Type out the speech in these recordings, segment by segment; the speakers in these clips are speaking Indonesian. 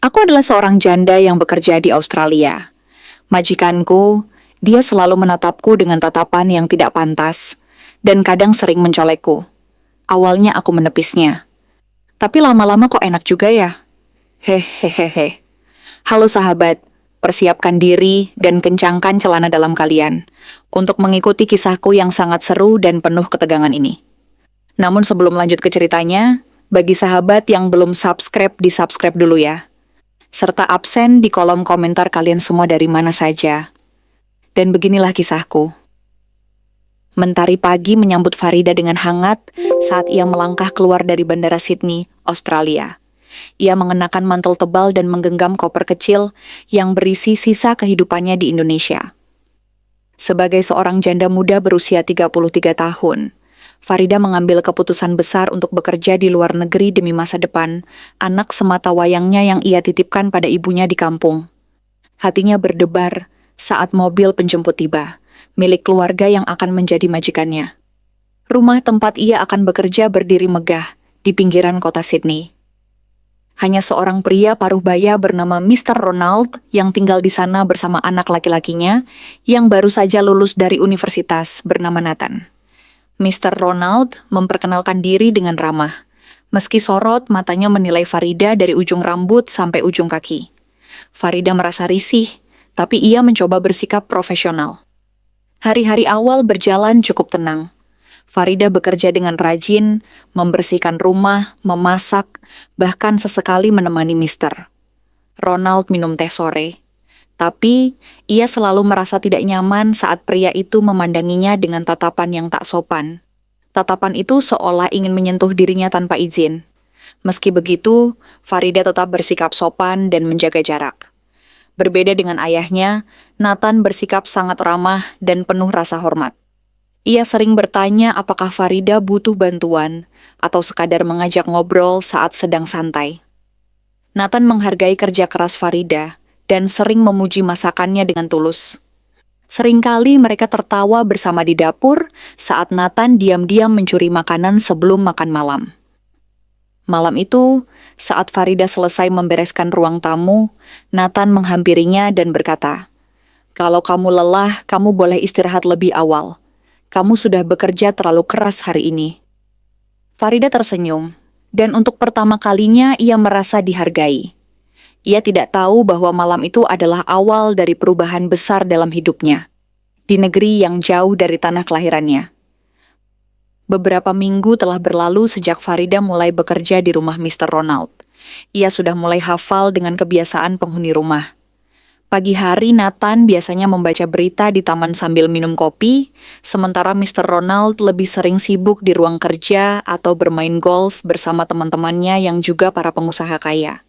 Aku adalah seorang janda yang bekerja di Australia. Majikanku, dia selalu menatapku dengan tatapan yang tidak pantas, dan kadang sering mencolekku. Awalnya aku menepisnya. Tapi lama-lama kok enak juga ya? Hehehehe. Halo sahabat, persiapkan diri dan kencangkan celana dalam kalian untuk mengikuti kisahku yang sangat seru dan penuh ketegangan ini. Namun sebelum lanjut ke ceritanya, bagi sahabat yang belum subscribe, di-subscribe dulu ya. Serta absen di kolom komentar kalian semua dari mana saja. Dan beginilah kisahku. Mentari pagi menyambut Farida dengan hangat saat ia melangkah keluar dari Bandara Sydney, Australia. Ia mengenakan mantel tebal dan menggenggam koper kecil yang berisi sisa kehidupannya di Indonesia. Sebagai seorang janda muda berusia 33 tahun, Farida mengambil keputusan besar untuk bekerja di luar negeri demi masa depan anak semata wayangnya yang ia titipkan pada ibunya di kampung. Hatinya berdebar saat mobil penjemput tiba, milik keluarga yang akan menjadi majikannya. Rumah tempat ia akan bekerja berdiri megah di pinggiran kota Sydney. Hanya seorang pria paruh baya bernama Mr. Ronald yang tinggal di sana bersama anak laki-lakinya yang baru saja lulus dari universitas bernama Nathan. Mr. Ronald memperkenalkan diri dengan ramah, meski sorot matanya menilai Farida dari ujung rambut sampai ujung kaki. Farida merasa risih, tapi ia mencoba bersikap profesional. Hari-hari awal berjalan cukup tenang. Farida bekerja dengan rajin, membersihkan rumah, memasak, bahkan sesekali menemani Mr. Ronald minum teh sore. Tapi, ia selalu merasa tidak nyaman saat pria itu memandanginya dengan tatapan yang tak sopan. Tatapan itu seolah ingin menyentuh dirinya tanpa izin. Meski begitu, Farida tetap bersikap sopan dan menjaga jarak. Berbeda dengan ayahnya, Nathan bersikap sangat ramah dan penuh rasa hormat. Ia sering bertanya apakah Farida butuh bantuan atau sekadar mengajak ngobrol saat sedang santai. Nathan menghargai kerja keras Farida dan sering memuji masakannya dengan tulus. Seringkali mereka tertawa bersama di dapur saat Nathan diam-diam mencuri makanan sebelum makan malam. Malam itu, saat Farida selesai membereskan ruang tamu, Nathan menghampirinya dan berkata, "Kalau kamu lelah, kamu boleh istirahat lebih awal. Kamu sudah bekerja terlalu keras hari ini." Farida tersenyum, dan untuk pertama kalinya ia merasa dihargai. Ia tidak tahu bahwa malam itu adalah awal dari perubahan besar dalam hidupnya, di negeri yang jauh dari tanah kelahirannya. Beberapa minggu telah berlalu sejak Farida mulai bekerja di rumah Mr. Ronald. Ia sudah mulai hafal dengan kebiasaan penghuni rumah. Pagi hari Nathan biasanya membaca berita di taman sambil minum kopi, sementara Mr. Ronald lebih sering sibuk di ruang kerja atau bermain golf bersama teman-temannya yang juga para pengusaha kaya.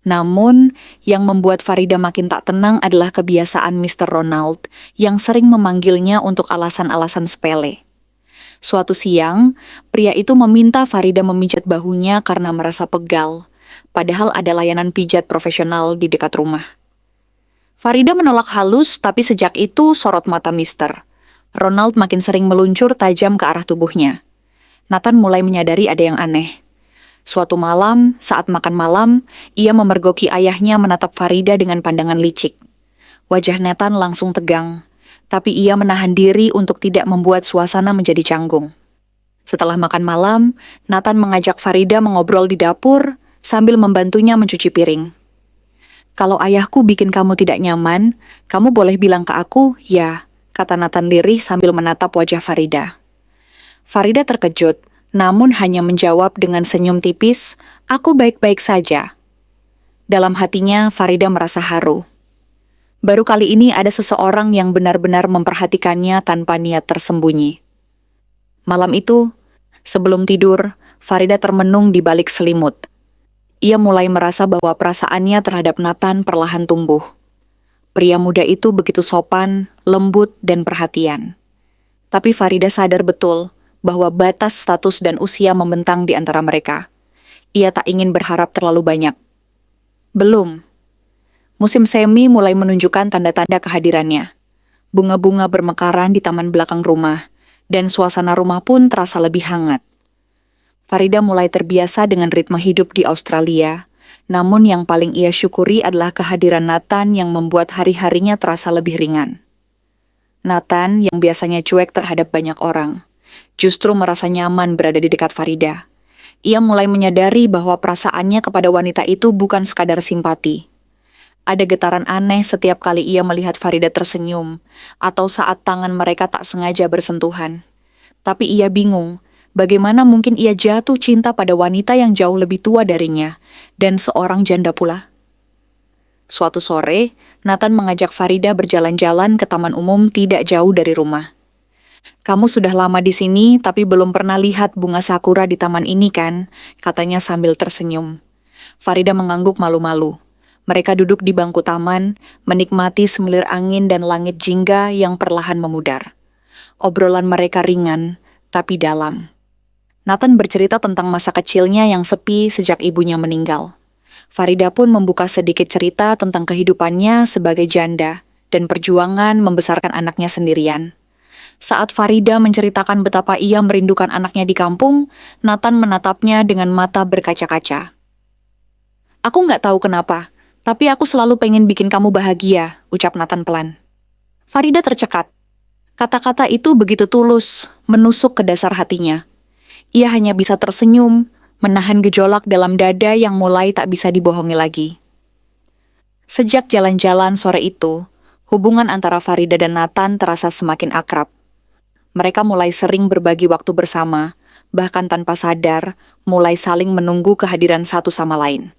Namun, yang membuat Farida makin tak tenang adalah kebiasaan Mr. Ronald yang sering memanggilnya untuk alasan-alasan sepele. Suatu siang, pria itu meminta Farida memijat bahunya karena merasa pegal, padahal ada layanan pijat profesional di dekat rumah. Farida menolak halus, tapi sejak itu sorot mata Mr. Ronald makin sering meluncur tajam ke arah tubuhnya. Nathan mulai menyadari ada yang aneh. Suatu malam, saat makan malam, ia memergoki ayahnya menatap Farida dengan pandangan licik. Wajah Nathan langsung tegang, tapi ia menahan diri untuk tidak membuat suasana menjadi canggung. Setelah makan malam, Nathan mengajak Farida mengobrol di dapur sambil membantunya mencuci piring. "Kalau ayahku bikin kamu tidak nyaman, kamu boleh bilang ke aku, ya," kata Nathan lirih sambil menatap wajah Farida. Farida terkejut, namun hanya menjawab dengan senyum tipis, "Aku baik-baik saja." Dalam hatinya, Farida merasa haru. Baru kali ini ada seseorang yang benar-benar memperhatikannya tanpa niat tersembunyi. Malam itu, sebelum tidur, Farida termenung di balik selimut. Ia mulai merasa bahwa perasaannya terhadap Nathan perlahan tumbuh. Pria muda itu begitu sopan, lembut, dan perhatian. Tapi Farida sadar betul bahwa batas status dan usia membentang di antara mereka. Ia tak ingin berharap terlalu banyak. Belum. Musim semi mulai menunjukkan tanda-tanda kehadirannya. Bunga-bunga bermekaran di taman belakang rumah, dan suasana rumah pun terasa lebih hangat. Farida mulai terbiasa dengan ritme hidup di Australia, Namun yang paling ia syukuri adalah kehadiran Nathan yang membuat hari-harinya terasa lebih ringan. Nathan yang biasanya cuek terhadap banyak orang, justru merasa nyaman berada di dekat Farida. Ia mulai menyadari bahwa perasaannya kepada wanita itu bukan sekadar simpati. Ada getaran aneh setiap kali ia melihat Farida tersenyum, atau saat tangan mereka tak sengaja bersentuhan. Tapi ia bingung, bagaimana mungkin ia jatuh cinta pada wanita yang jauh lebih tua darinya, dan seorang janda pula. Suatu sore, Nathan mengajak Farida berjalan-jalan ke taman umum tidak jauh dari rumah. "Kamu sudah lama di sini, tapi belum pernah lihat bunga sakura di taman ini kan?" katanya sambil tersenyum. Farida mengangguk malu-malu. Mereka duduk di bangku taman, menikmati semilir angin dan langit jingga yang perlahan memudar. Obrolan mereka ringan, tapi dalam. Nathan bercerita tentang masa kecilnya yang sepi sejak ibunya meninggal. Farida pun membuka sedikit cerita tentang kehidupannya sebagai janda dan perjuangan membesarkan anaknya sendirian. Saat Farida menceritakan betapa ia merindukan anaknya di kampung, Nathan menatapnya dengan mata berkaca-kaca. "Aku nggak tahu kenapa, tapi aku selalu pengen bikin kamu bahagia," ucap Nathan pelan. Farida tercekat. Kata-kata itu begitu tulus, menusuk ke dasar hatinya. Ia hanya bisa tersenyum, menahan gejolak dalam dada yang mulai tak bisa dibohongi lagi. Sejak jalan-jalan sore itu, hubungan antara Farida dan Nathan terasa semakin akrab. Mereka mulai sering berbagi waktu bersama, bahkan tanpa sadar, mulai saling menunggu kehadiran satu sama lain.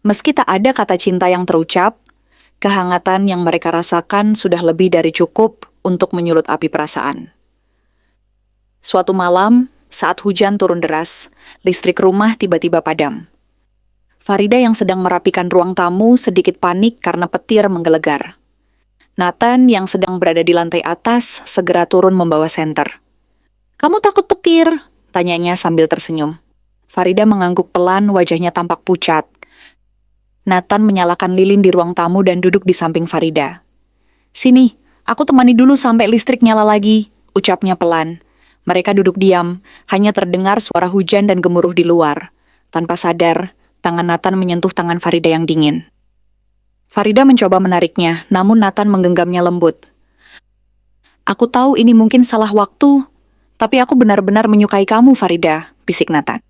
Meski tak ada kata cinta yang terucap, kehangatan yang mereka rasakan sudah lebih dari cukup untuk menyulut api perasaan. Suatu malam, saat hujan turun deras, listrik rumah tiba-tiba padam. Farida yang sedang merapikan ruang tamu sedikit panik karena petir menggelegar. Nathan yang sedang berada di lantai atas segera turun membawa senter. "Kamu takut petir?" tanyanya sambil tersenyum. Farida mengangguk pelan, wajahnya tampak pucat. Nathan menyalakan lilin di ruang tamu dan duduk di samping Farida. "Sini, aku temani dulu sampai listrik nyala lagi," ucapnya pelan. Mereka duduk diam, hanya terdengar suara hujan dan gemuruh di luar. Tanpa sadar, tangan Nathan menyentuh tangan Farida yang dingin. Farida mencoba menariknya, namun Nathan menggenggamnya lembut. "Aku tahu ini mungkin salah waktu, tapi aku benar-benar menyukai kamu, Farida," bisik Nathan.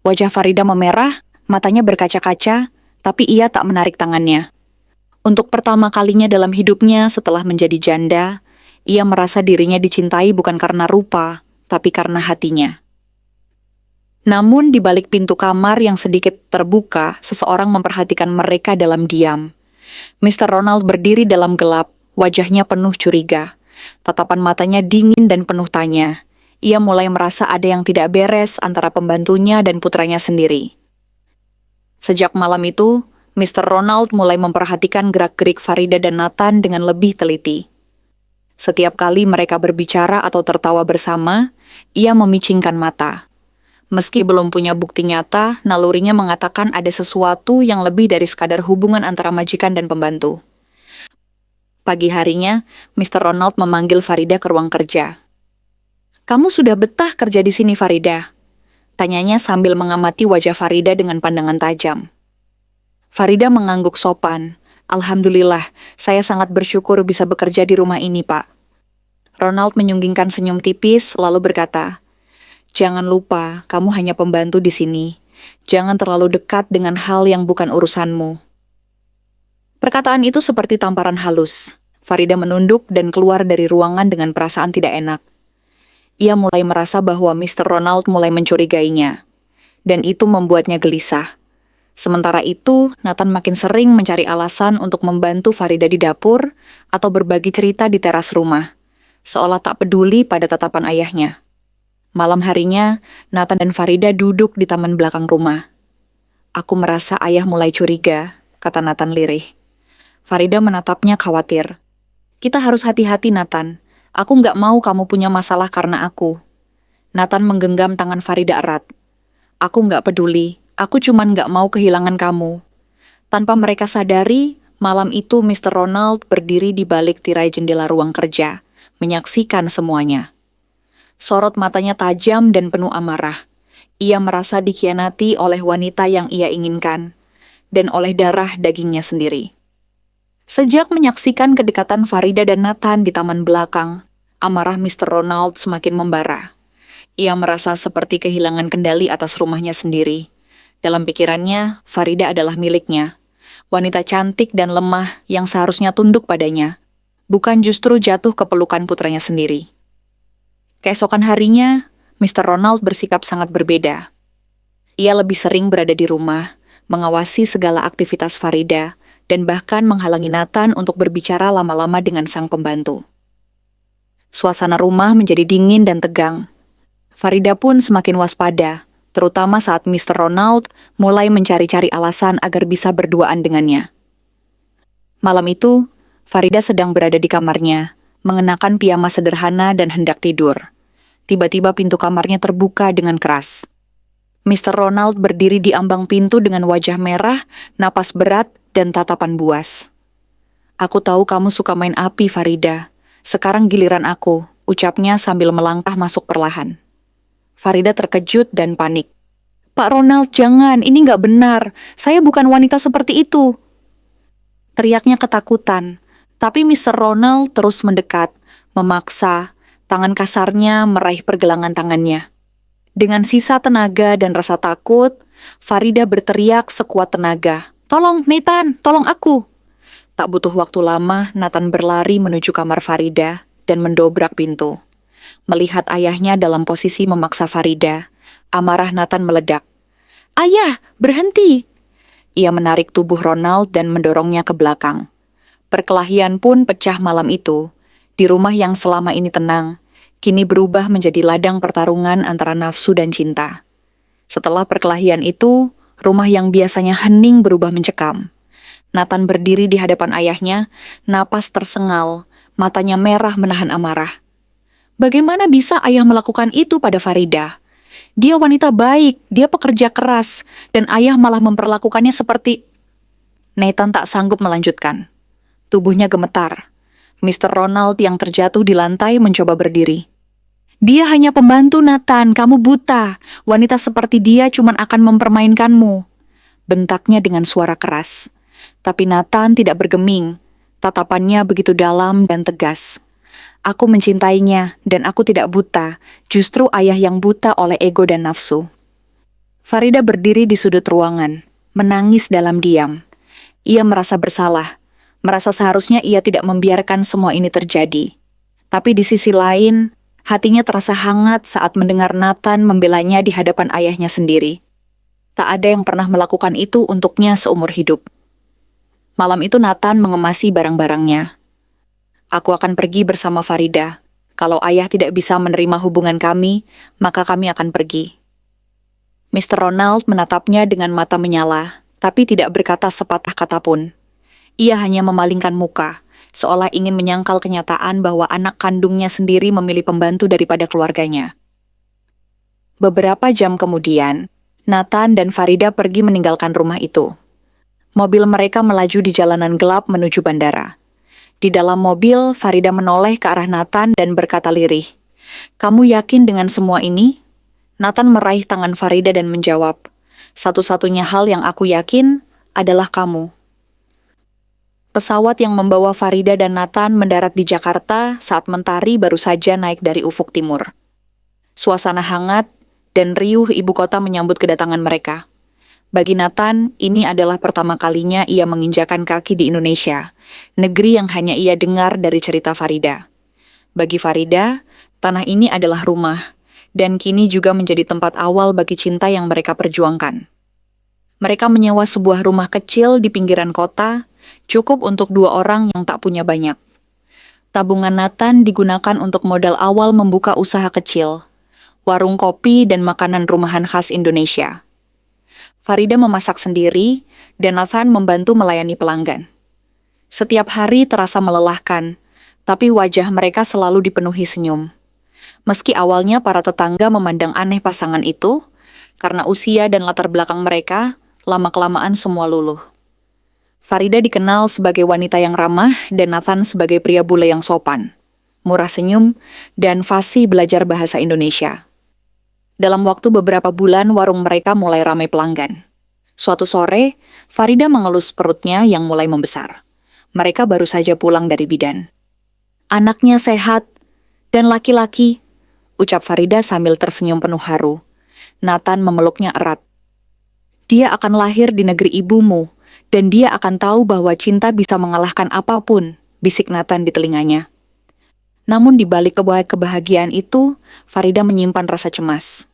Wajah Farida memerah, matanya berkaca-kaca, tapi ia tak menarik tangannya. Untuk pertama kalinya dalam hidupnya setelah menjadi janda, ia merasa dirinya dicintai bukan karena rupa, tapi karena hatinya. Namun di balik pintu kamar yang sedikit terbuka, seseorang memperhatikan mereka dalam diam. Mr. Ronald berdiri dalam gelap, wajahnya penuh curiga. Tatapan matanya dingin dan penuh tanya. Ia mulai merasa ada yang tidak beres antara pembantunya dan putranya sendiri. Sejak malam itu, Mr. Ronald mulai memperhatikan gerak-gerik Farida dan Nathan dengan lebih teliti. Setiap kali mereka berbicara atau tertawa bersama, ia memicingkan mata. Meski belum punya bukti nyata, nalurinya mengatakan ada sesuatu yang lebih dari sekadar hubungan antara majikan dan pembantu. Pagi harinya, Mr. Ronald memanggil Farida ke ruang kerja. "Kamu sudah betah kerja di sini, Farida?" tanyanya sambil mengamati wajah Farida dengan pandangan tajam. Farida mengangguk sopan. "Alhamdulillah, saya sangat bersyukur bisa bekerja di rumah ini, Pak." Ronald menyunggingkan senyum tipis, lalu berkata, "Jangan lupa, kamu hanya pembantu di sini. Jangan terlalu dekat dengan hal yang bukan urusanmu." Perkataan itu seperti tamparan halus. Farida menunduk dan keluar dari ruangan dengan perasaan tidak enak. Ia mulai merasa bahwa Mr. Ronald mulai mencurigainya, dan itu membuatnya gelisah. Sementara itu, Nathan makin sering mencari alasan untuk membantu Farida di dapur atau berbagi cerita di teras rumah, seolah tak peduli pada tatapan ayahnya. Malam harinya, Nathan dan Farida duduk di taman belakang rumah. "Aku merasa ayah mulai curiga," kata Nathan lirih. Farida menatapnya khawatir. "Kita harus hati-hati, Nathan. Aku nggak mau kamu punya masalah karena aku." Nathan menggenggam tangan Farida erat. "Aku nggak peduli. Aku cuman nggak mau kehilangan kamu." Tanpa mereka sadari, malam itu Mr. Ronald berdiri di balik tirai jendela ruang kerja, menyaksikan semuanya. Sorot matanya tajam dan penuh amarah. Ia merasa dikhianati oleh wanita yang ia inginkan, dan oleh darah dagingnya sendiri. Sejak menyaksikan kedekatan Farida dan Nathan di taman belakang, amarah Mr. Ronald semakin membara. Ia merasa seperti kehilangan kendali atas rumahnya sendiri. Dalam pikirannya, Farida adalah miliknya. Wanita cantik dan lemah yang seharusnya tunduk padanya, bukan justru jatuh ke pelukan putranya sendiri. Keesokan harinya, Mr. Ronald bersikap sangat berbeda. Ia lebih sering berada di rumah, mengawasi segala aktivitas Farida, dan bahkan menghalangi Nathan untuk berbicara lama-lama dengan sang pembantu. Suasana rumah menjadi dingin dan tegang. Farida pun semakin waspada, terutama saat Mr. Ronald mulai mencari-cari alasan agar bisa berduaan dengannya. Malam itu, Farida sedang berada di kamarnya, mengenakan piyama sederhana dan hendak tidur. Tiba-tiba pintu kamarnya terbuka dengan keras. Mr. Ronald berdiri di ambang pintu dengan wajah merah, napas berat, dan tatapan buas. "Aku tahu kamu suka main api, Farida. Sekarang giliran aku," ucapnya sambil melangkah masuk perlahan. Farida terkejut dan panik. "Pak Ronald, jangan, ini nggak benar. Saya bukan wanita seperti itu." Teriaknya ketakutan, tapi Mr. Ronald terus mendekat, memaksa, tangan kasarnya meraih pergelangan tangannya. Dengan sisa tenaga dan rasa takut, Farida berteriak sekuat tenaga, "Tolong, Nathan, tolong aku!" Tak butuh waktu lama, Nathan berlari menuju kamar Farida dan mendobrak pintu. Melihat ayahnya dalam posisi memaksa Farida, amarah Nathan meledak. "Ayah, berhenti!" Ia menarik tubuh Ronald dan mendorongnya ke belakang. Perkelahian pun pecah malam itu. Di rumah yang selama ini tenang, kini berubah menjadi ladang pertarungan antara nafsu dan cinta. Setelah perkelahian itu, rumah yang biasanya hening berubah mencekam. Nathan berdiri di hadapan ayahnya, napas tersengal, matanya merah menahan amarah. Bagaimana bisa ayah melakukan itu pada Farida? Dia wanita baik, dia pekerja keras, dan ayah malah memperlakukannya seperti... Nathan tak sanggup melanjutkan. Tubuhnya gemetar. Mr. Ronald yang terjatuh di lantai mencoba berdiri. "Dia hanya pembantu, Nathan, kamu buta. Wanita seperti dia cuma akan mempermainkanmu," bentaknya dengan suara keras. Tapi Nathan tidak bergeming. Tatapannya begitu dalam dan tegas. "Aku mencintainya, dan aku tidak buta. Justru ayah yang buta oleh ego dan nafsu." Farida berdiri di sudut ruangan, menangis dalam diam. Ia merasa bersalah, merasa seharusnya ia tidak membiarkan semua ini terjadi. Tapi di sisi lain, hatinya terasa hangat saat mendengar Nathan membelanya di hadapan ayahnya sendiri. Tak ada yang pernah melakukan itu untuknya seumur hidup. Malam itu Nathan mengemasi barang-barangnya. "Aku akan pergi bersama Farida. Kalau ayah tidak bisa menerima hubungan kami, maka kami akan pergi." Mr. Ronald menatapnya dengan mata menyala, tapi tidak berkata sepatah kata pun. Ia hanya memalingkan muka, seolah ingin menyangkal kenyataan bahwa anak kandungnya sendiri memilih pembantu daripada keluarganya. Beberapa jam kemudian, Nathan dan Farida pergi meninggalkan rumah itu. Mobil mereka melaju di jalanan gelap menuju bandara. Di dalam mobil, Farida menoleh ke arah Nathan dan berkata lirih, "Kamu yakin dengan semua ini?" Nathan meraih tangan Farida dan menjawab, "Satu-satunya hal yang aku yakin adalah kamu." Pesawat yang membawa Farida dan Nathan mendarat di Jakarta saat mentari baru saja naik dari ufuk timur. Suasana hangat dan riuh ibu kota menyambut kedatangan mereka. Bagi Nathan, ini adalah pertama kalinya ia menginjakan kaki di Indonesia, negeri yang hanya ia dengar dari cerita Farida. Bagi Farida, tanah ini adalah rumah, dan kini juga menjadi tempat awal bagi cinta yang mereka perjuangkan. Mereka menyewa sebuah rumah kecil di pinggiran kota, cukup untuk 2 orang yang tak punya banyak. Tabungan Nathan digunakan untuk modal awal membuka usaha kecil, warung kopi dan makanan rumahan khas Indonesia. Farida memasak sendiri, dan Nathan membantu melayani pelanggan. Setiap hari terasa melelahkan, tapi wajah mereka selalu dipenuhi senyum. Meski awalnya para tetangga memandang aneh pasangan itu, karena usia dan latar belakang mereka, lama-kelamaan semua luluh. Farida dikenal sebagai wanita yang ramah dan Nathan sebagai pria bule yang sopan, murah senyum, dan fasih belajar bahasa Indonesia. Dalam waktu beberapa bulan, warung mereka mulai ramai pelanggan. Suatu sore, Farida mengelus perutnya yang mulai membesar. Mereka baru saja pulang dari bidan. Anaknya sehat, dan laki-laki, ucap Farida sambil tersenyum penuh haru. Nathan memeluknya erat. Dia akan lahir di negeri ibumu, dan dia akan tahu bahwa cinta bisa mengalahkan apapun, bisik Nathan di telinganya. Namun di balik kebahagiaan itu, Farida menyimpan rasa cemas.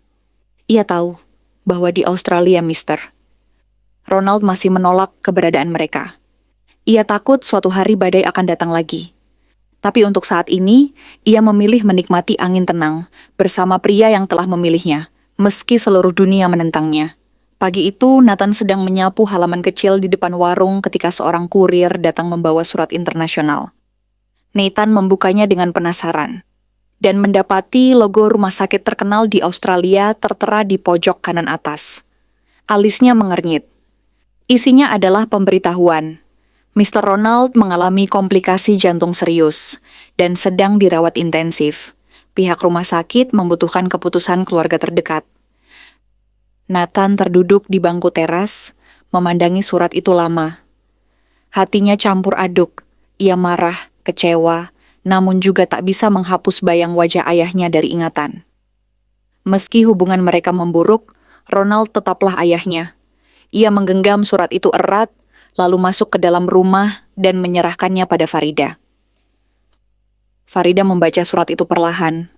Ia tahu bahwa di Australia, Mister, Ronald masih menolak keberadaan mereka. Ia takut suatu hari badai akan datang lagi. Tapi untuk saat ini, ia memilih menikmati angin tenang bersama pria yang telah memilihnya, meski seluruh dunia menentangnya. Pagi itu, Nathan sedang menyapu halaman kecil di depan warung ketika seorang kurir datang membawa surat internasional. Nathan membukanya dengan penasaran, dan mendapati logo rumah sakit terkenal di Australia tertera di pojok kanan atas. Alisnya mengernyit. Isinya adalah pemberitahuan. Mr. Ronald mengalami komplikasi jantung serius dan sedang dirawat intensif. Pihak rumah sakit membutuhkan keputusan keluarga terdekat. Nathan terduduk di bangku teras, memandangi surat itu lama. Hatinya campur aduk. Ia marah, kecewa, namun juga tak bisa menghapus bayang wajah ayahnya dari ingatan. Meski hubungan mereka memburuk, Ronald tetaplah ayahnya. Ia menggenggam surat itu erat, lalu masuk ke dalam rumah dan menyerahkannya pada Farida. Farida membaca surat itu perlahan.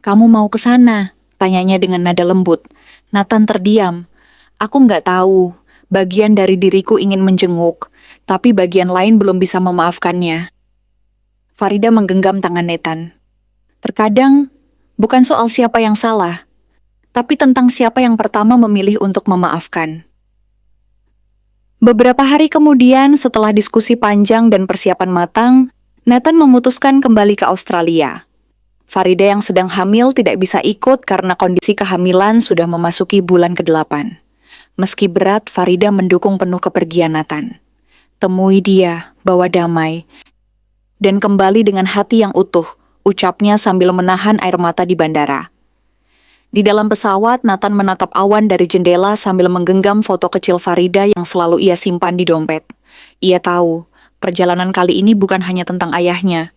"Kamu mau ke sana?" tanyanya dengan nada lembut. Nathan terdiam. "Aku nggak tahu. Bagian dari diriku ingin menjenguk, tapi bagian lain belum bisa memaafkannya." Farida menggenggam tangan Nathan. "Terkadang, bukan soal siapa yang salah, tapi tentang siapa yang pertama memilih untuk memaafkan." Beberapa hari kemudian, setelah diskusi panjang dan persiapan matang, Nathan memutuskan kembali ke Australia. Farida yang sedang hamil tidak bisa ikut karena kondisi kehamilan sudah memasuki bulan ke-8. Meski berat, Farida mendukung penuh kepergian Nathan. "Temui dia, bawa damai, dan kembali dengan hati yang utuh," ucapnya sambil menahan air mata di bandara. Di dalam pesawat, Nathan menatap awan dari jendela sambil menggenggam foto kecil Farida yang selalu ia simpan di dompet. Ia tahu, perjalanan kali ini bukan hanya tentang ayahnya,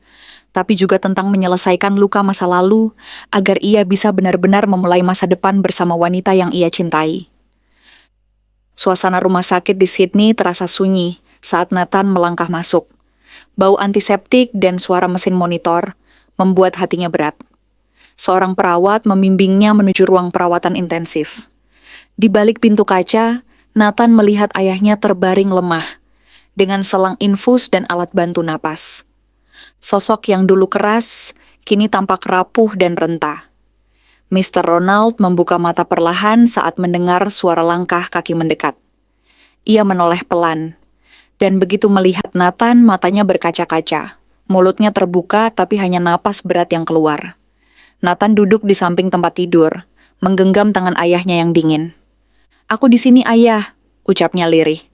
tapi juga tentang menyelesaikan luka masa lalu agar ia bisa benar-benar memulai masa depan bersama wanita yang ia cintai. Suasana rumah sakit di Sydney terasa sunyi saat Nathan melangkah masuk. Bau antiseptik dan suara mesin monitor membuat hatinya berat. Seorang perawat membimbingnya menuju ruang perawatan intensif. Di balik pintu kaca, Nathan melihat ayahnya terbaring lemah, dengan selang infus dan alat bantu napas. Sosok yang dulu keras, kini tampak rapuh dan renta. Mr. Ronald membuka mata perlahan saat mendengar suara langkah kaki mendekat. Ia menoleh pelan, dan begitu melihat Nathan, matanya berkaca-kaca. Mulutnya terbuka, tapi hanya napas berat yang keluar. Nathan duduk di samping tempat tidur, menggenggam tangan ayahnya yang dingin. "Aku di sini, Ayah," ucapnya lirih.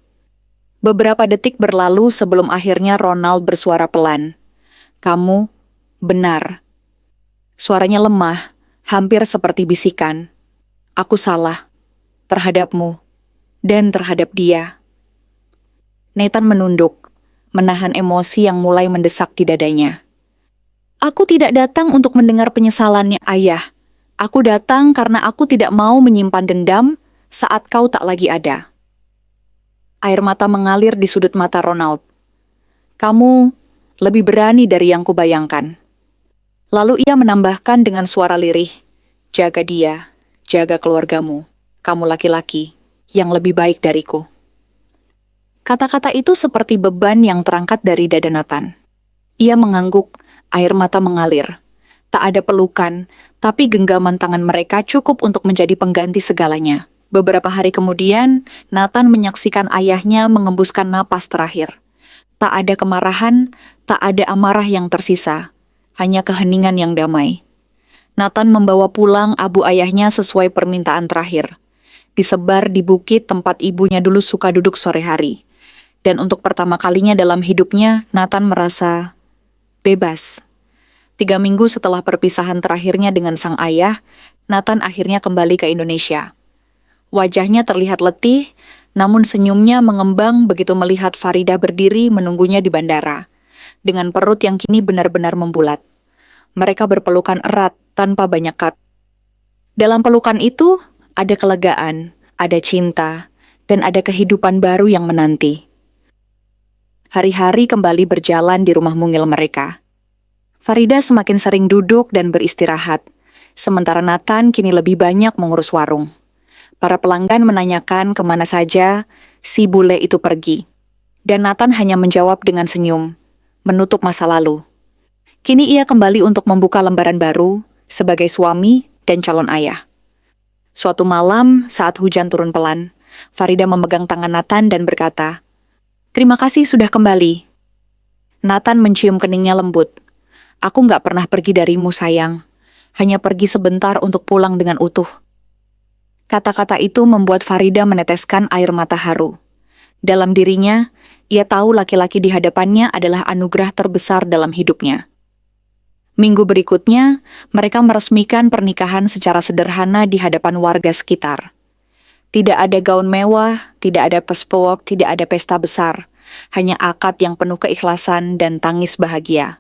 Beberapa detik berlalu sebelum akhirnya Ronald bersuara pelan. "Kamu benar." Suaranya lemah, hampir seperti bisikan. "Aku salah terhadapmu dan terhadap dia." Nathan menunduk, menahan emosi yang mulai mendesak di dadanya. "Aku tidak datang untuk mendengar penyesalannya, Ayah. Aku datang karena aku tidak mau menyimpan dendam saat kau tak lagi ada." Air mata mengalir di sudut mata Ronald. "Kamu lebih berani dari yang kubayangkan." Lalu ia menambahkan dengan suara lirih, "Jaga dia, jaga keluargamu. Kamu laki-laki yang lebih baik dariku." Kata-kata itu seperti beban yang terangkat dari dada Nathan. Ia mengangguk, air mata mengalir. Tak ada pelukan, tapi genggaman tangan mereka cukup untuk menjadi pengganti segalanya. Beberapa hari kemudian, Nathan menyaksikan ayahnya mengembuskan napas terakhir. Tak ada kemarahan, tak ada amarah yang tersisa. Hanya keheningan yang damai. Nathan membawa pulang abu ayahnya sesuai permintaan terakhir. Disebar di bukit tempat ibunya dulu suka duduk sore hari. Dan untuk pertama kalinya dalam hidupnya, Nathan merasa bebas. 3 minggu setelah perpisahan terakhirnya dengan sang ayah, Nathan akhirnya kembali ke Indonesia. Wajahnya terlihat letih, Namun senyumnya mengembang begitu melihat Farida berdiri menunggunya di bandara, dengan perut yang kini benar-benar membulat. Mereka berpelukan erat tanpa banyak kata. Dalam pelukan itu, ada kelegaan, ada cinta, dan ada kehidupan baru yang menanti. Hari-hari kembali berjalan di rumah mungil mereka. Farida semakin sering duduk dan beristirahat, sementara Nathan kini lebih banyak mengurus warung. Para pelanggan menanyakan kemana saja si bule itu pergi. Dan Nathan hanya menjawab dengan senyum, menutup masa lalu. Kini ia kembali untuk membuka lembaran baru sebagai suami dan calon ayah. Suatu malam saat hujan turun pelan, Farida memegang tangan Nathan dan berkata, "Terima kasih sudah kembali." Nathan mencium keningnya lembut. "Aku nggak pernah pergi darimu, sayang. Hanya pergi sebentar untuk pulang dengan utuh." Kata-kata itu membuat Farida meneteskan air mata haru. Dalam dirinya, ia tahu laki-laki di hadapannya adalah anugerah terbesar dalam hidupnya. Minggu berikutnya, mereka meresmikan pernikahan secara sederhana di hadapan warga sekitar. Tidak ada gaun mewah, tidak ada pespewok, tidak ada pesta besar. Hanya akad yang penuh keikhlasan dan tangis bahagia.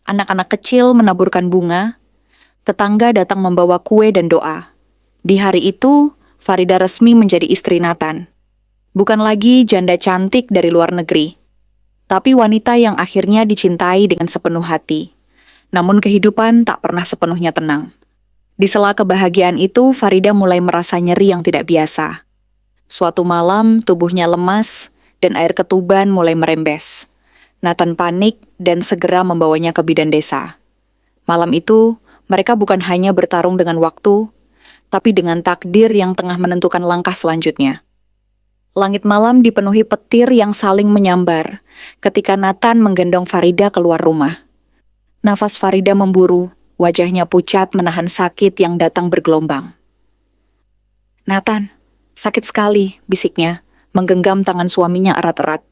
Anak-anak kecil menaburkan bunga, tetangga datang membawa kue dan doa. Di hari itu, Farida resmi menjadi istri Nathan. Bukan lagi janda cantik dari luar negeri, tapi wanita yang akhirnya dicintai dengan sepenuh hati. Namun kehidupan tak pernah sepenuhnya tenang. Di sela kebahagiaan itu, Farida mulai merasa nyeri yang tidak biasa. Suatu malam, tubuhnya lemas dan air ketuban mulai merembes. Nathan panik dan segera membawanya ke bidan desa. Malam itu, mereka bukan hanya bertarung dengan waktu, tapi dengan takdir yang tengah menentukan langkah selanjutnya. Langit malam dipenuhi petir yang saling menyambar ketika Nathan menggendong Farida keluar rumah. Nafas Farida memburu, wajahnya pucat menahan sakit yang datang bergelombang. "Nathan, sakit sekali," bisiknya, menggenggam tangan suaminya erat-erat.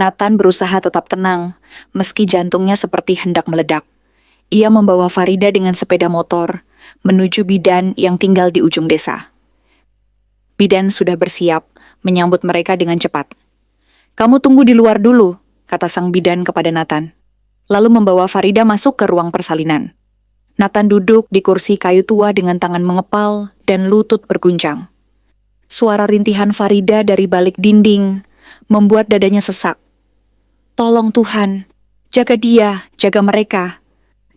Nathan berusaha tetap tenang, meski jantungnya seperti hendak meledak. Ia membawa Farida dengan sepeda motor, menuju bidan yang tinggal di ujung desa. Bidan sudah bersiap, menyambut mereka dengan cepat. "Kamu tunggu di luar dulu," kata sang bidan kepada Nathan. Lalu membawa Farida masuk ke ruang persalinan. Nathan duduk di kursi kayu tua dengan tangan mengepal dan lutut berguncang. Suara rintihan Farida dari balik dinding membuat dadanya sesak. "Tolong Tuhan, jaga dia, jaga mereka."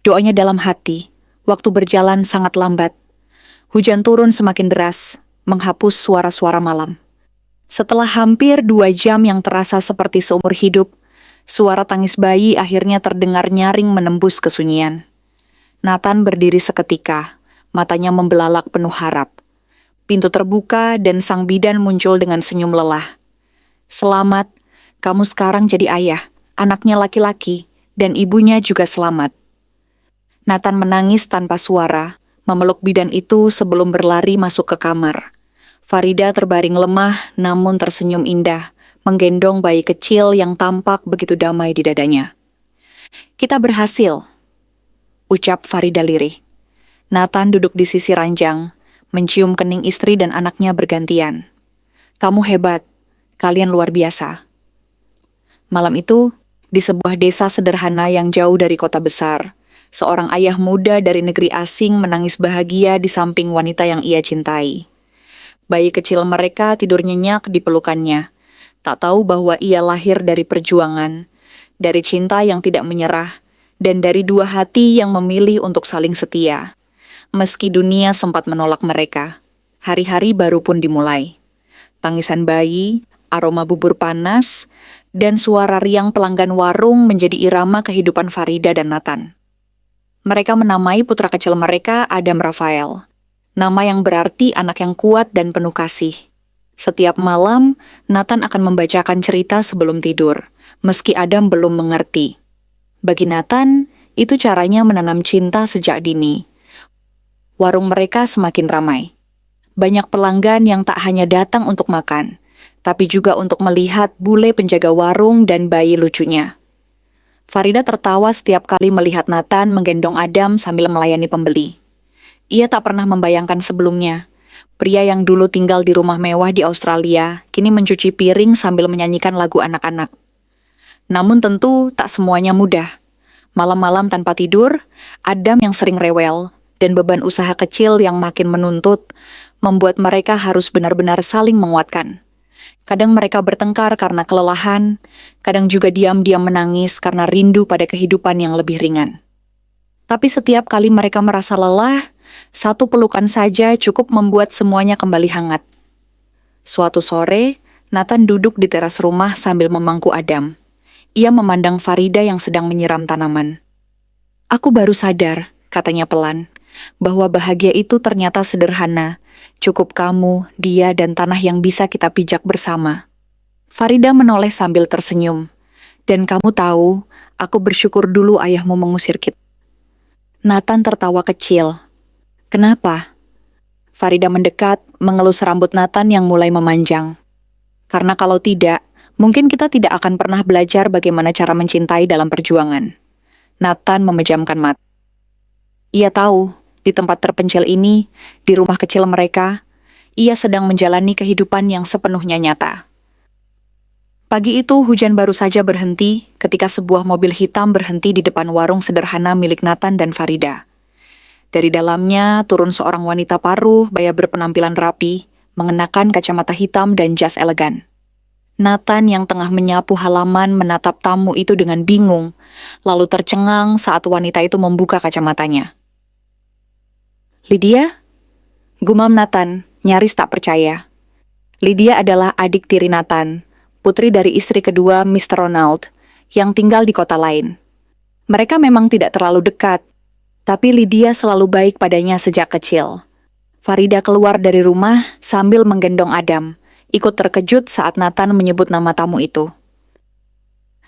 Doanya dalam hati. Waktu berjalan sangat lambat. Hujan turun semakin deras, menghapus suara-suara malam. Setelah hampir 2 jam yang terasa seperti seumur hidup, suara tangis bayi akhirnya terdengar nyaring menembus kesunyian. Nathan berdiri seketika, matanya membelalak penuh harap. Pintu terbuka dan sang bidan muncul dengan senyum lelah. "Selamat, kamu sekarang jadi ayah, anaknya laki-laki, dan ibunya juga selamat." Nathan menangis tanpa suara, memeluk bidan itu sebelum berlari masuk ke kamar. Farida terbaring lemah namun tersenyum indah, menggendong bayi kecil yang tampak begitu damai di dadanya. "Kita berhasil," ucap Farida lirih. Nathan duduk di sisi ranjang, mencium kening istri dan anaknya bergantian. "Kamu hebat, kalian luar biasa." Malam itu, di sebuah desa sederhana yang jauh dari kota besar, seorang ayah muda dari negeri asing menangis bahagia di samping wanita yang ia cintai. Bayi kecil mereka tidur nyenyak di pelukannya, tak tahu bahwa ia lahir dari perjuangan, dari cinta yang tidak menyerah, dan dari 2 hati yang memilih untuk saling setia. Meski dunia sempat menolak mereka, hari-hari baru pun dimulai. Tangisan bayi, aroma bubur panas, dan suara riang pelanggan warung menjadi irama kehidupan Farida dan Nathan. Mereka menamai putra kecil mereka Adam Rafael, nama yang berarti anak yang kuat dan penuh kasih. Setiap malam, Nathan akan membacakan cerita sebelum tidur, meski Adam belum mengerti. Bagi Nathan, itu caranya menanam cinta sejak dini. Warung mereka semakin ramai. Banyak pelanggan yang tak hanya datang untuk makan, tapi juga untuk melihat bule penjaga warung dan bayi lucunya. Farida tertawa setiap kali melihat Nathan menggendong Adam sambil melayani pembeli. Ia tak pernah membayangkan sebelumnya Pria yang dulu tinggal di rumah mewah di Australia, kini mencuci piring sambil menyanyikan lagu anak-anak. Namun tentu tak semuanya mudah. Malam-malam tanpa tidur, Adam yang sering rewel, dan beban usaha kecil yang makin menuntut, membuat mereka harus benar-benar saling menguatkan. Kadang mereka bertengkar karena kelelahan, kadang juga diam-diam menangis karena rindu pada kehidupan yang lebih ringan. Tapi setiap kali mereka merasa lelah, satu pelukan saja cukup membuat semuanya kembali hangat. Suatu sore, Nathan duduk di teras rumah sambil memangku Adam. Ia memandang Farida yang sedang menyiram tanaman. "Aku baru sadar," katanya pelan, "bahwa bahagia itu ternyata sederhana. Cukup kamu, dia, dan tanah yang bisa kita pijak bersama." Farida menoleh sambil tersenyum. "Dan kamu tahu, aku bersyukur dulu ayahmu mengusir kita." Nathan tertawa kecil. "Kenapa?" Farida mendekat, mengelus rambut Nathan yang mulai memanjang. "Karena kalau tidak, mungkin kita tidak akan pernah belajar bagaimana cara mencintai dalam perjuangan." Nathan memejamkan mata. Ia tahu, di tempat terpencil ini, di rumah kecil mereka, ia sedang menjalani kehidupan yang sepenuhnya nyata. Pagi itu hujan baru saja berhenti ketika sebuah mobil hitam berhenti di depan warung sederhana milik Nathan dan Farida. Dari dalamnya turun seorang wanita paruh baya berpenampilan rapi, mengenakan kacamata hitam dan jas elegan. Nathan yang tengah menyapu halaman menatap tamu itu dengan bingung, lalu tercengang saat wanita itu membuka kacamatanya. "Lydia?" gumam Nathan, nyaris tak percaya. Lydia adalah adik tiri Nathan, putri dari istri kedua Mr. Ronald, yang tinggal di kota lain. Mereka memang tidak terlalu dekat, tapi Lydia selalu baik padanya sejak kecil. Farida keluar dari rumah sambil menggendong Adam, ikut terkejut saat Nathan menyebut nama tamu itu.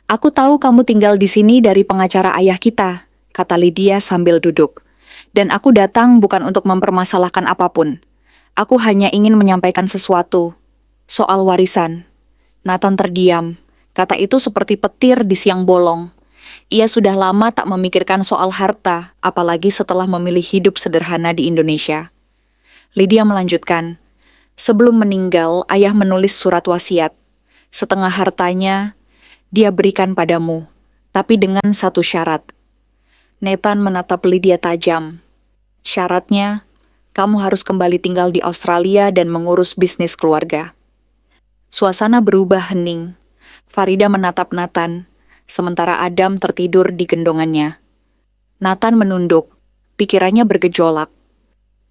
"Aku tahu kamu tinggal di sini dari pengacara ayah kita," kata Lydia sambil duduk. "Dan aku datang bukan untuk mempermasalahkan apapun. Aku hanya ingin menyampaikan sesuatu. Soal warisan." Nathan terdiam. Kata itu seperti petir di siang bolong. Ia sudah lama tak memikirkan soal harta, apalagi setelah memilih hidup sederhana di Indonesia. Lydia melanjutkan, "Sebelum meninggal, ayah menulis surat wasiat. Setengah hartanya dia berikan padamu, tapi dengan satu syarat." Nathan menatap Lydia tajam. "Syaratnya, kamu harus kembali tinggal di Australia dan mengurus bisnis keluarga." Suasana berubah hening. Farida menatap Nathan, sementara Adam tertidur di gendongannya. Nathan menunduk, pikirannya bergejolak.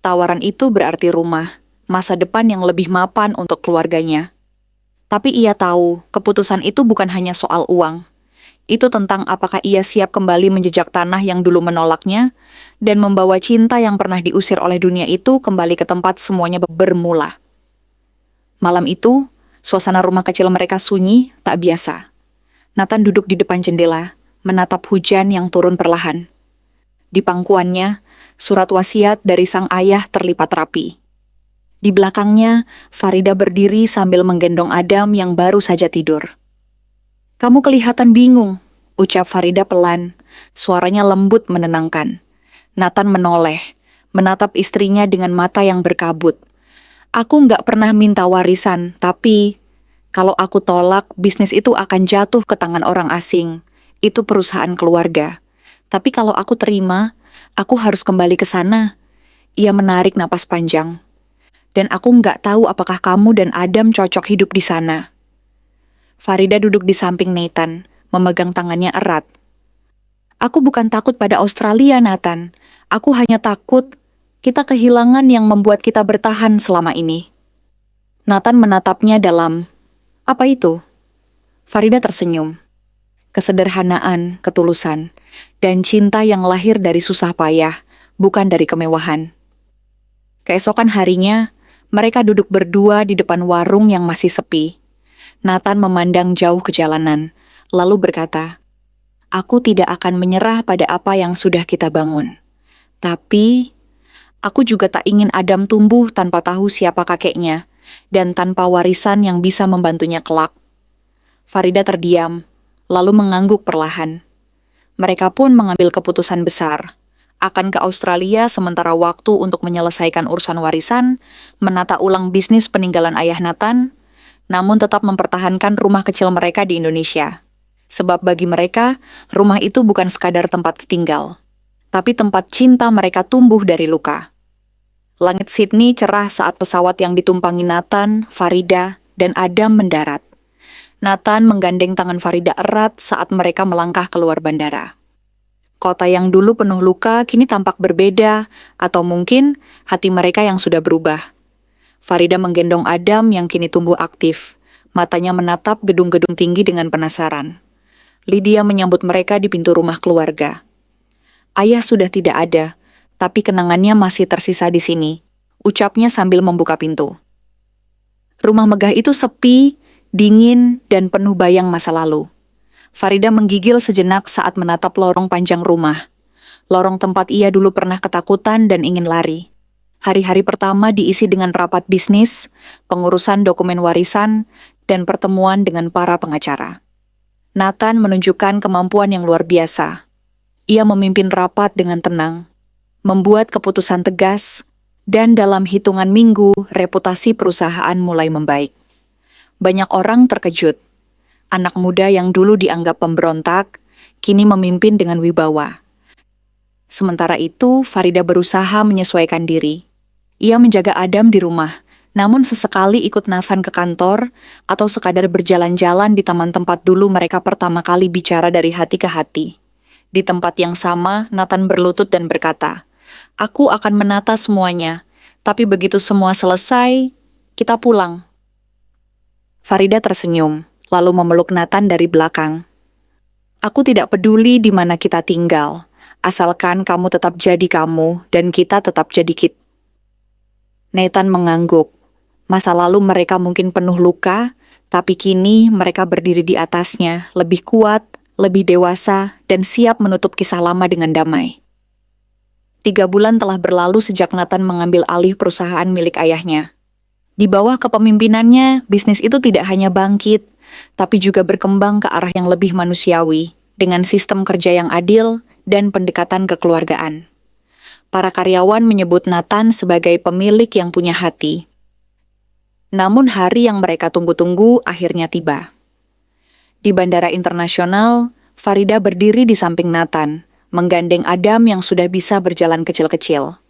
Tawaran itu berarti rumah, masa depan yang lebih mapan untuk keluarganya. Tapi ia tahu, keputusan itu bukan hanya soal uang. Itu tentang apakah ia siap kembali menjejak tanah yang dulu menolaknya, dan membawa cinta yang pernah diusir oleh dunia itu kembali ke tempat semuanya bermula. Malam itu, suasana rumah kecil mereka sunyi, tak biasa. Nathan duduk di depan jendela, menatap hujan yang turun perlahan. Di pangkuannya, surat wasiat dari sang ayah terlipat rapi. Di belakangnya, Farida berdiri sambil menggendong Adam yang baru saja tidur. "Kamu kelihatan bingung," ucap Farida pelan, suaranya lembut menenangkan. Nathan menoleh, menatap istrinya dengan mata yang berkabut. "Aku nggak pernah minta warisan, tapi kalau aku tolak, bisnis itu akan jatuh ke tangan orang asing. Itu perusahaan keluarga. Tapi kalau aku terima, aku harus kembali ke sana." Ia menarik napas panjang. "Dan aku nggak tahu apakah kamu dan Adam cocok hidup di sana." Farida duduk di samping Nathan, memegang tangannya erat. "Aku bukan takut pada Australia, Nathan. Aku hanya takut kita kehilangan yang membuat kita bertahan selama ini." Nathan menatapnya dalam, "Apa itu?" Farida tersenyum. Kesederhanaan, ketulusan, dan cinta yang lahir dari susah payah, bukan dari kemewahan. Keesokan harinya, mereka duduk berdua di depan warung yang masih sepi. Nathan memandang jauh ke jalanan, lalu berkata, "Aku tidak akan menyerah pada apa yang sudah kita bangun. Tapi aku juga tak ingin Adam tumbuh tanpa tahu siapa kakeknya, dan tanpa warisan yang bisa membantunya kelak." Farida terdiam, lalu mengangguk perlahan. Mereka pun mengambil keputusan besar. Akan ke Australia sementara waktu untuk menyelesaikan urusan warisan, menata ulang bisnis peninggalan ayah Nathan, namun tetap mempertahankan rumah kecil mereka di Indonesia. Sebab bagi mereka, rumah itu bukan sekadar tempat tinggal, tapi tempat cinta mereka tumbuh dari luka. Langit Sydney cerah saat pesawat yang ditumpangi Nathan, Farida, dan Adam mendarat. Nathan menggandeng tangan Farida erat saat mereka melangkah keluar bandara. Kota yang dulu penuh luka kini tampak berbeda, atau mungkin hati mereka yang sudah berubah. Farida menggendong Adam yang kini tumbuh aktif. Matanya menatap gedung-gedung tinggi dengan penasaran. Lydia menyambut mereka di pintu rumah keluarga. Ayah sudah tidak ada, tapi kenangannya masih tersisa di sini, ucapnya sambil membuka pintu. Rumah megah itu sepi, dingin, dan penuh bayang masa lalu. Farida menggigil sejenak saat menatap lorong panjang rumah. Lorong tempat ia dulu pernah ketakutan dan ingin lari. Hari-hari pertama diisi dengan rapat bisnis, pengurusan dokumen warisan, dan pertemuan dengan para pengacara. Nathan menunjukkan kemampuan yang luar biasa. Ia memimpin rapat dengan tenang, membuat keputusan tegas, dan dalam hitungan minggu, reputasi perusahaan mulai membaik. Banyak orang terkejut. Anak muda yang dulu dianggap pemberontak, kini memimpin dengan wibawa. Sementara itu, Farida berusaha menyesuaikan diri. Ia menjaga Adam di rumah, namun sesekali ikut Nathan ke kantor, atau sekadar berjalan-jalan di taman tempat dulu mereka pertama kali bicara dari hati ke hati. Di tempat yang sama, Nathan berlutut dan berkata, "Aku akan menata semuanya, tapi begitu semua selesai, kita pulang." Farida tersenyum, lalu memeluk Nathan dari belakang. "Aku tidak peduli di mana kita tinggal, asalkan kamu tetap jadi kamu dan kita tetap jadi kita." Nathan mengangguk. Masa lalu mereka mungkin penuh luka, tapi kini mereka berdiri di atasnya, lebih kuat, lebih dewasa, dan siap menutup kisah lama dengan damai. 3 bulan telah berlalu sejak Nathan mengambil alih perusahaan milik ayahnya. Di bawah kepemimpinannya, bisnis itu tidak hanya bangkit, tapi juga berkembang ke arah yang lebih manusiawi, dengan sistem kerja yang adil dan pendekatan kekeluargaan. Para karyawan menyebut Nathan sebagai pemilik yang punya hati. Namun hari yang mereka tunggu-tunggu akhirnya tiba. Di Bandara Internasional, Farida berdiri di samping Nathan, menggandeng Adam yang sudah bisa berjalan kecil-kecil.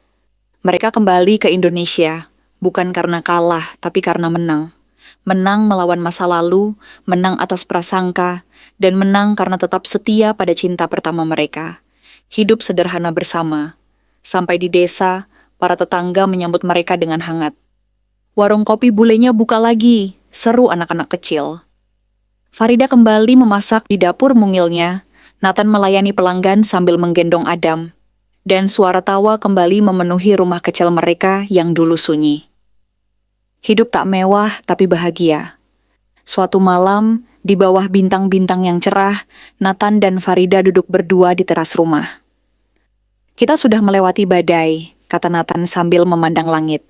Mereka kembali ke Indonesia, bukan karena kalah, tapi karena menang. Menang melawan masa lalu, menang atas prasangka, dan menang karena tetap setia pada cinta pertama mereka. Hidup sederhana bersama. Sampai di desa, para tetangga menyambut mereka dengan hangat. Warung kopi bulenya buka lagi, seru anak-anak kecil. Farida kembali memasak di dapur mungilnya, Nathan melayani pelanggan sambil menggendong Adam, dan suara tawa kembali memenuhi rumah kecil mereka yang dulu sunyi. Hidup tak mewah tapi bahagia. Suatu malam, di bawah bintang-bintang yang cerah, Nathan dan Farida duduk berdua di teras rumah. "Kita sudah melewati badai," kata Nathan sambil memandang langit.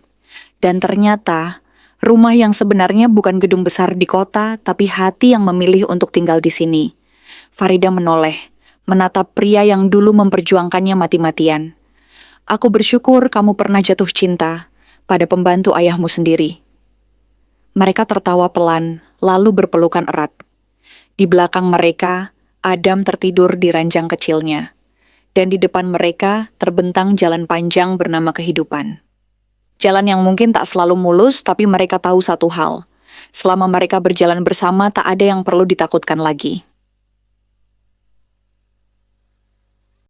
Dan ternyata, rumah yang sebenarnya bukan gedung besar di kota, tapi hati yang memilih untuk tinggal di sini. Farida menoleh, menatap pria yang dulu memperjuangkannya mati-matian. "Aku bersyukur kamu pernah jatuh cinta pada pembantu ayahmu sendiri." Mereka tertawa pelan, lalu berpelukan erat. Di belakang mereka, Adam tertidur di ranjang kecilnya. Dan di depan mereka terbentang jalan panjang bernama kehidupan. Jalan yang mungkin tak selalu mulus, tapi mereka tahu satu hal. Selama mereka berjalan bersama, tak ada yang perlu ditakutkan lagi.